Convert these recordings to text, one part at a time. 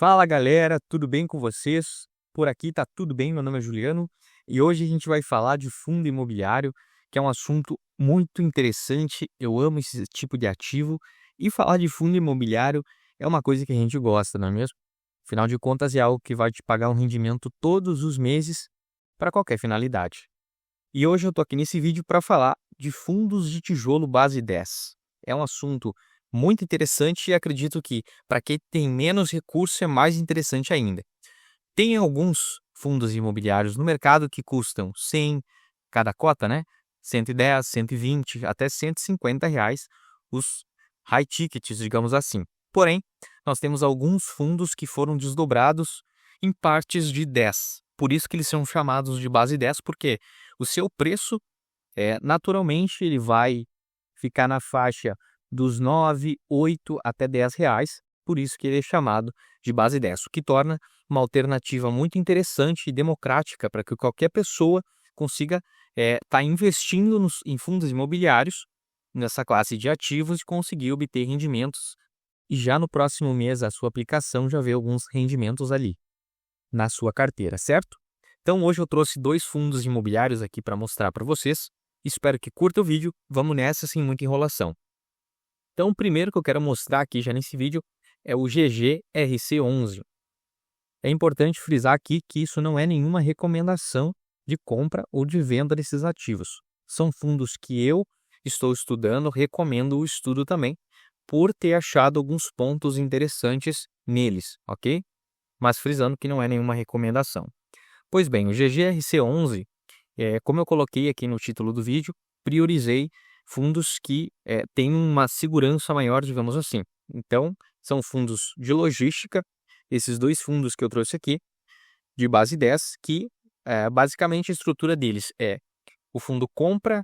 Fala galera, tudo bem com vocês? Por aqui tá tudo bem, meu nome é Juliano e hoje a gente vai falar de fundo imobiliário, que é um assunto muito interessante. Eu amo esse tipo de ativo e falar de fundo imobiliário é uma coisa que a gente gosta, não é mesmo? Afinal de contas, é algo que vai te pagar um rendimento todos os meses para qualquer finalidade. E hoje eu tô aqui nesse vídeo para falar de fundos de tijolo base 10. É um assunto muito interessante e acredito que para quem tem menos recurso é mais interessante ainda. Tem alguns fundos imobiliários no mercado que custam 100 cada cota, né? 110, 120, até R$ 150 os high tickets, digamos assim. Porém, nós temos alguns fundos que foram desdobrados em partes de 10. Por isso que eles são chamados de base 10, porque o seu preço, naturalmente, ele vai ficar na faixa dos 9, 8 até R$ 10. Por isso que ele é chamado de base 10, o que torna uma alternativa muito interessante e democrática para que qualquer pessoa consiga estar investindo em fundos imobiliários nessa classe de ativos e conseguir obter rendimentos. E já no próximo mês a sua aplicação já vê alguns rendimentos ali na sua carteira, certo? Então hoje eu trouxe dois fundos imobiliários aqui para mostrar para vocês. Espero que curta o vídeo. Vamos nessa sem muita enrolação. Então o primeiro que eu quero mostrar aqui já nesse vídeo é o GGRC11. É importante frisar aqui que isso não é nenhuma recomendação de compra ou de venda desses ativos. São fundos que eu estou estudando, recomendo o estudo também, por ter achado alguns pontos interessantes neles, ok? Mas frisando que não é nenhuma recomendação. Pois bem, o GGRC11, como eu coloquei aqui no título do vídeo, priorizei fundos que têm uma segurança maior, digamos assim. Então, são fundos de logística, esses dois fundos que eu trouxe aqui, de base 10, que basicamente a estrutura deles é: o fundo compra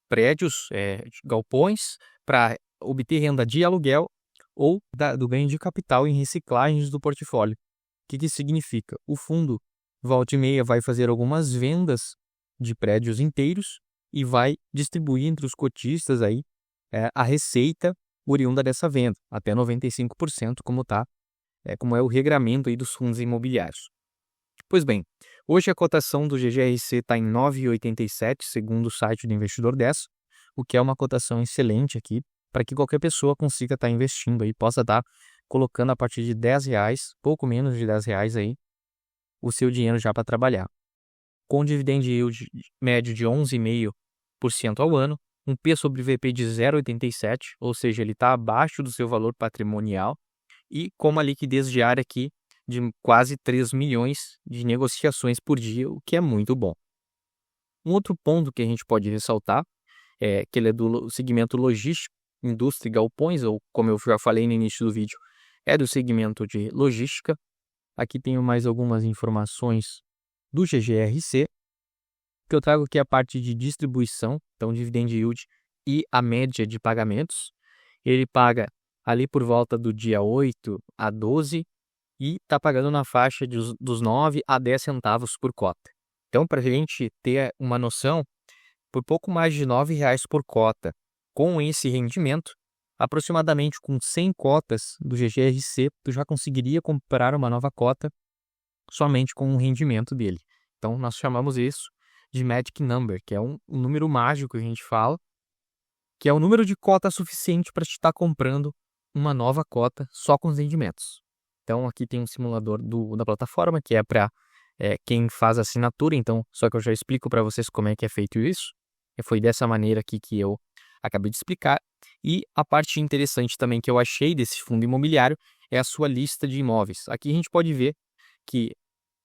prédios, galpões, para obter renda de aluguel ou do ganho de capital em reciclagens do portfólio. O que significa? O fundo, volta e meia, vai fazer algumas vendas de prédios inteiros e vai distribuir entre os cotistas aí, a receita oriunda dessa venda, até 95%, como é o regramento aí dos fundos imobiliários. Pois bem, hoje a cotação do GGRC está em 9,87, segundo o site do Investidor 10, o que é uma cotação excelente aqui, para que qualquer pessoa consiga estar investindo aí, possa estar colocando a partir de R$ 10, pouco menos de R$ 10 aí, o seu dinheiro já para trabalhar. Com dividend yield médio de 11,5% ao ano, um P sobre VP de 0,87, ou seja, ele está abaixo do seu valor patrimonial, e com uma liquidez diária aqui de quase 3 milhões de negociações por dia, o que é muito bom. Um outro ponto que a gente pode ressaltar é que ele é do segmento logístico, indústria e galpões, ou como eu já falei no início do vídeo, é do segmento de logística. Aqui tenho mais algumas informações do GGRC, que eu trago aqui a parte de distribuição, então dividend yield e a média de pagamentos. Ele paga ali por volta do dia 8 a 12 e está pagando na faixa dos 9 a 10 centavos por cota. Então, para a gente ter uma noção, por pouco mais de R$ 9 por cota, com esse rendimento, aproximadamente com 100 cotas do GGRC, tu já conseguiria comprar uma nova cota somente com o rendimento dele. Então, nós chamamos isso de Magic Number, que é um número mágico que a gente fala, que é o número de cota suficiente para te estar comprando uma nova cota só com os rendimentos. Então, aqui tem um simulador da plataforma, que é para quem faz assinatura, então, só que eu já explico para vocês como é que é feito isso. E foi dessa maneira aqui que eu acabei de explicar. E a parte interessante também que eu achei desse fundo imobiliário é a sua lista de imóveis. Aqui a gente pode ver que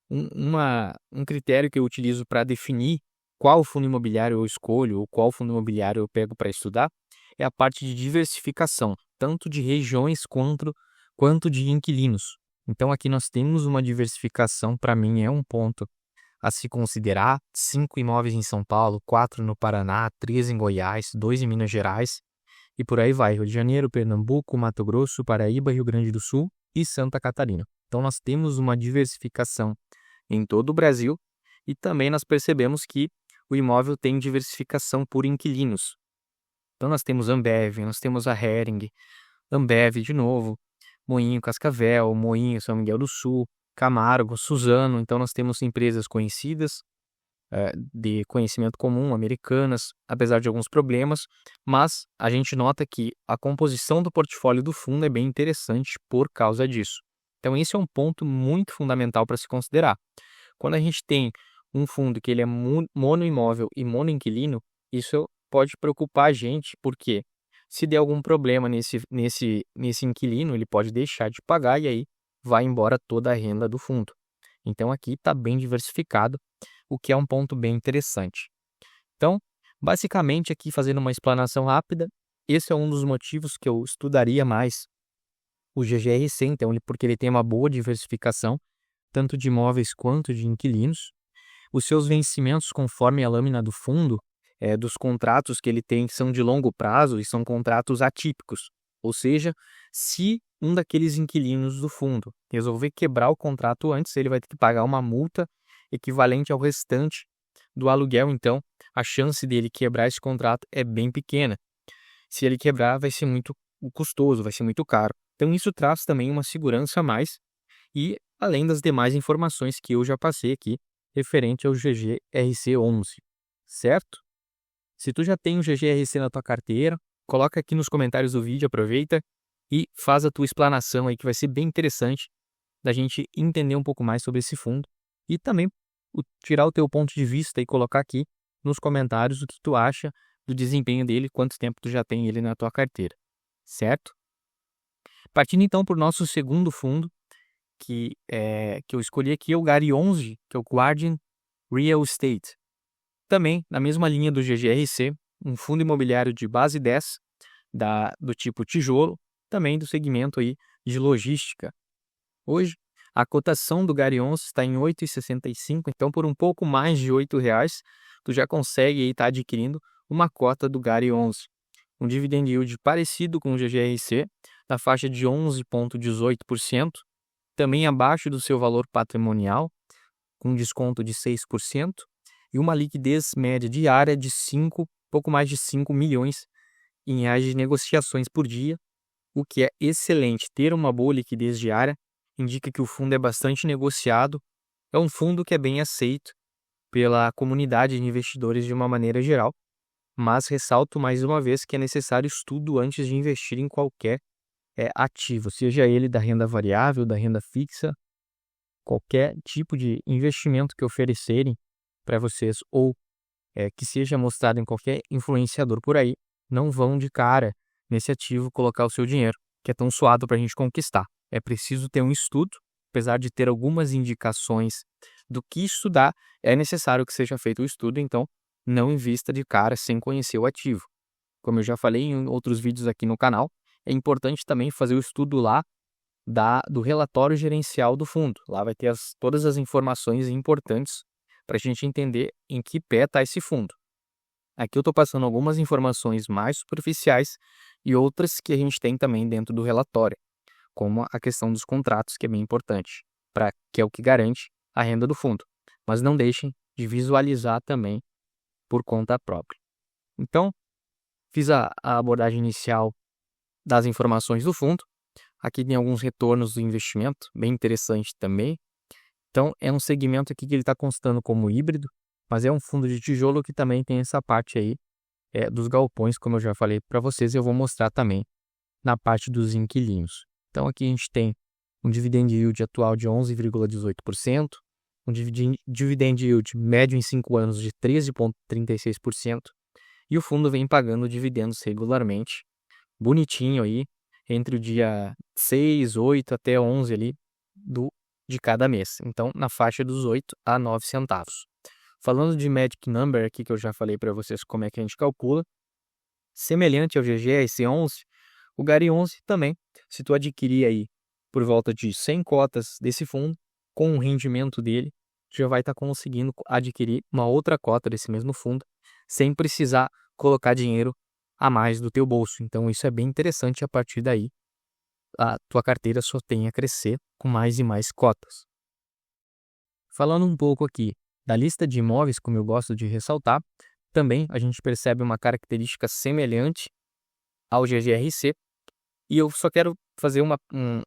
um critério que eu utilizo para definir qual fundo imobiliário eu escolho ou qual fundo imobiliário eu pego para estudar é a parte de diversificação, tanto de regiões quanto de inquilinos. Então aqui nós temos uma diversificação, para mim é um ponto a se considerar: 5 imóveis em São Paulo, 4 no Paraná, 3 em Goiás, 2 em Minas Gerais e por aí vai: Rio de Janeiro, Pernambuco, Mato Grosso, Paraíba, Rio Grande do Sul e Santa Catarina. Então nós temos uma diversificação em todo o Brasil e também nós percebemos que o imóvel tem diversificação por inquilinos. Então nós temos Ambev, nós temos a Hering, Ambev de novo, Moinho Cascavel, Moinho São Miguel do Sul, Camargo, Suzano. Então nós temos empresas conhecidas, de conhecimento comum, americanas, apesar de alguns problemas, mas a gente nota que a composição do portfólio do fundo é bem interessante por causa disso. Então esse é um ponto muito fundamental para se considerar. Quando a gente tem um fundo que ele é monoimóvel e monoinquilino, isso pode preocupar a gente, porque se der algum problema nesse inquilino, ele pode deixar de pagar e aí vai embora toda a renda do fundo. Então aqui está bem diversificado, o que é um ponto bem interessante. Então, basicamente aqui fazendo uma explanação rápida, esse é um dos motivos que eu estudaria mais o GGRC, então, porque ele tem uma boa diversificação, tanto de imóveis quanto de inquilinos. Os seus vencimentos, conforme a lâmina do fundo, dos contratos que ele tem, que são de longo prazo e são contratos atípicos. Ou seja, se um daqueles inquilinos do fundo resolver quebrar o contrato antes, ele vai ter que pagar uma multa equivalente ao restante do aluguel. Então, a chance dele quebrar esse contrato é bem pequena. Se ele quebrar, vai ser muito custoso, vai ser muito caro. Então, isso traz também uma segurança a mais e além das demais informações que eu já passei aqui referente ao GGRC11, certo? Se tu já tem o GGRC na tua carteira, coloca aqui nos comentários do vídeo, aproveita e faz a tua explanação aí, que vai ser bem interessante da gente entender um pouco mais sobre esse fundo e também tirar o teu ponto de vista e colocar aqui nos comentários o que tu acha do desempenho dele, quanto tempo tu já tem ele na tua carteira, certo? Partindo então para o nosso segundo fundo, que eu escolhi aqui, é o GARI11, que é o Guardian Real Estate. Também, na mesma linha do GGRC, um fundo imobiliário de base 10, do tipo tijolo, também do segmento aí de logística. Hoje, a cotação do GARI11 está em R$ 8,65, então por um pouco mais de R$ 8,00, tu já consegue estar adquirindo uma cota do GARI11. Um dividend yield parecido com o GGRC, na faixa de 11,18%, também abaixo do seu valor patrimonial, com desconto de 6%, e uma liquidez média diária de pouco mais de 5 milhões em reais de negociações por dia, o que é excelente. Ter uma boa liquidez diária indica que o fundo é bastante negociado, é um fundo que é bem aceito pela comunidade de investidores de uma maneira geral, mas ressalto mais uma vez que é necessário estudo antes de investir em qualquer ativo, seja ele da renda variável, da renda fixa, qualquer tipo de investimento que oferecerem para vocês ou que seja mostrado em qualquer influenciador por aí, não vão de cara nesse ativo colocar o seu dinheiro, que é tão suado para a gente conquistar. É preciso ter um estudo, apesar de ter algumas indicações do que estudar, é necessário que seja feito o estudo, então não invista de cara sem conhecer o ativo. Como eu já falei em outros vídeos aqui no canal, é importante também fazer o estudo lá do relatório gerencial do fundo. Lá vai ter todas as informações importantes para a gente entender em que pé está esse fundo. Aqui eu estou passando algumas informações mais superficiais e outras que a gente tem também dentro do relatório, como a questão dos contratos, que é bem importante, que é o que garante a renda do fundo. Mas não deixem de visualizar também por conta própria. Então, fiz a abordagem inicial das informações do fundo. Aqui tem alguns retornos do investimento, bem interessante também. Então, é um segmento aqui que ele está constando como híbrido, mas é um fundo de tijolo que também tem essa parte aí dos galpões, como eu já falei para vocês, eu vou mostrar também na parte dos inquilinos. Então, aqui a gente tem um dividend yield atual de 11,18%, um dividend yield médio em 5 anos de 13,36%, e o fundo vem pagando dividendos regularmente, bonitinho aí, entre o dia 6, 8 até 11 ali de cada mês. Então, na faixa dos 8 a 9 centavos. Falando de Magic Number aqui, que eu já falei para vocês como é que a gente calcula, semelhante ao GGRC11, o GARI11 também, se tu adquirir aí por volta de 100 cotas desse fundo, com o rendimento dele, tu já vai estar conseguindo adquirir uma outra cota desse mesmo fundo, sem precisar colocar dinheiro a mais do teu bolso. Então isso é bem interessante, a partir daí a tua carteira só tem a crescer com mais e mais cotas. Falando um pouco aqui da lista de imóveis, como eu gosto de ressaltar, também a gente percebe uma característica semelhante ao GGRC, e eu só quero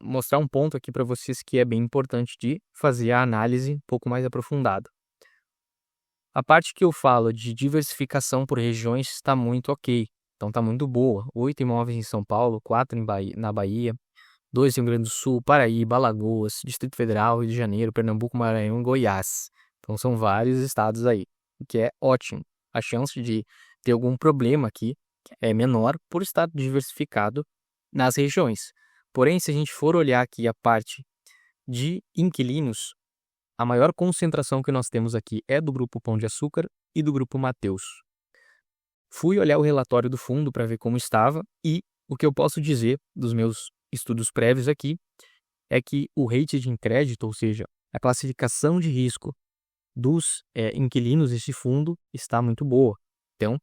mostrar um ponto aqui para vocês que é bem importante de fazer a análise um pouco mais aprofundada. A parte que eu falo de diversificação por regiões está muito ok, então está muito boa. 8 imóveis em São Paulo, 4 na Bahia, 2 em Rio Grande do Sul, Paraíba, Alagoas, Distrito Federal, Rio de Janeiro, Pernambuco, Maranhão e Goiás. Então são vários estados aí, o que é ótimo. A chance de ter algum problema aqui é menor por estar diversificado nas regiões. Porém, se a gente for olhar aqui a parte de inquilinos, a maior concentração que nós temos aqui é do Grupo Pão de Açúcar e do Grupo Mateus. Fui olhar o relatório do fundo para ver como estava e o que eu posso dizer dos meus estudos prévios aqui é que o rating de crédito, ou seja, a classificação de risco dos inquilinos desse fundo está muito boa. Então,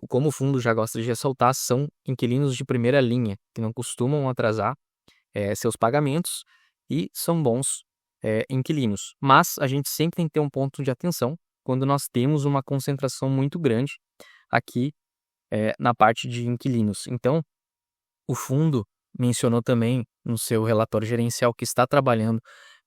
como o fundo já gosta de ressaltar, são inquilinos de primeira linha, que não costumam atrasar seus pagamentos e são bons inquilinos. Mas a gente sempre tem que ter um ponto de atenção quando nós temos uma concentração muito grande aqui na parte de inquilinos. Então, o fundo mencionou também no seu relatório gerencial que está trabalhando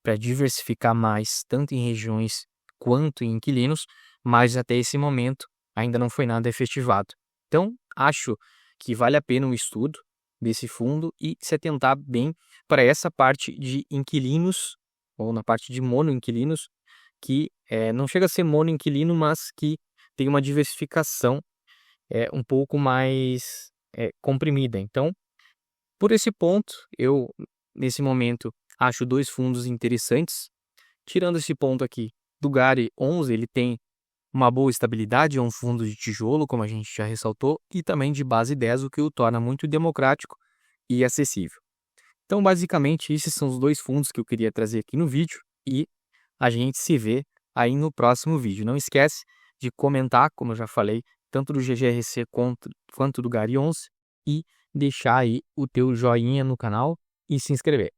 para diversificar mais, tanto em regiões quanto em inquilinos, mas até esse momento ainda não foi nada efetivado. Então, acho que vale a pena o estudo desse fundo e se atentar bem para essa parte de inquilinos, ou na parte de monoinquilinos, que não chega a ser monoinquilino, mas que tem uma diversificação um pouco mais comprimida. Então, por esse ponto, eu, nesse momento, acho 2 fundos interessantes. Tirando esse ponto aqui, do GARI 11, ele tem uma boa estabilidade, é um fundo de tijolo, como a gente já ressaltou, e também de base 10, o que o torna muito democrático e acessível. Então, basicamente, esses são os 2 fundos que eu queria trazer aqui no vídeo e a gente se vê aí no próximo vídeo. Não esquece de comentar, como eu já falei, tanto do GGRC quanto do GARI 11 e deixar aí o teu joinha no canal e se inscrever.